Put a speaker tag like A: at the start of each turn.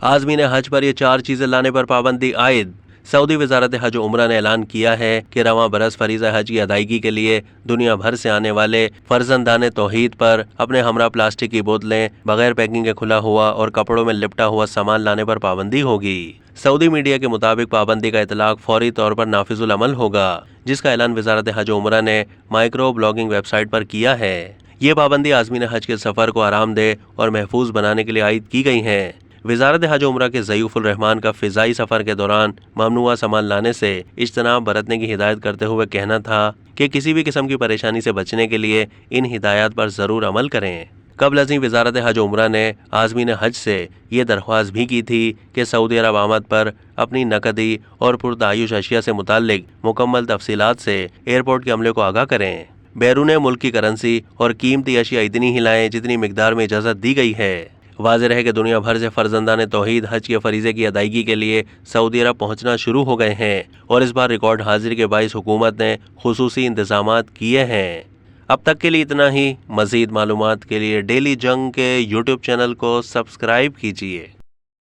A: आज़मीन हज पर ये 4 चीजें लाने पर पाबंदी आयद। सऊदी वजारत हज उम्रा ने ऐलान किया है कि रवां बरस फरीज़ा हज की अदायगी के लिए दुनिया भर से आने वाले फर्जंदाने तौहीद पर अपने हमरा प्लास्टिक की बोतलें, बगैर पैकिंग के खुला हुआ और कपड़ों में लिपटा हुआ सामान लाने पर पाबंदी होगी। सऊदी मीडिया के मुताबिक पाबंदी का इतलाक फौरी तौर पर नाफिजुल अमल होगा, जिसका ऐलान वजारत हज उम्रा ने माइक्रो ब्लॉगिंग वेबसाइट पर किया है। ये पाबंदी आज़मीन हज के सफर को आरामदेह और महफूज बनाने के लिए आयद की गई है। वजारत हज उम्रा के ज़य्यूफ़ुल रहमान का फ़िज़ाई सफ़र के दौरान ममनुआ सामान लाने से इज्तनाब बरतने की हिदायत करते हुए कहना था कि किसी भी किस्म की परेशानी से बचने के लिए इन हिदायत पर ज़रूर अमल करें। कबल अज़ीं वजारत हज उम्रा ने आज़मीन हज से ये दरख्वास्त भी की थी कि सऊदी अरब आमद पर अपनी नकदी और पुरतायुश अशिया से मुताल्लिक मुकम्मल तफसीलात से एयरपोर्ट के अमले को आगाह करें। बैरून मुल्क की करेंसी और कीमती अशिया इतनी ही लाएं जितनी मिकदार में इजाज़त दी गई है। वाज़ेह है कि दुनिया भर से फर्जंदाने तौहीद हज के फरीज़े की अदायगी के लिए सऊदी अरब पहुँचना शुरू हो गए हैं और इस बार रिकॉर्ड हाजिरी के बाइस हुकूमत ने खुसूसी इंतज़ामात किए हैं। अब तक के लिए इतना ही। मज़ीद मालूमात के लिए डेली जंग के यूट्यूब चैनल को सब्सक्राइब कीजिए।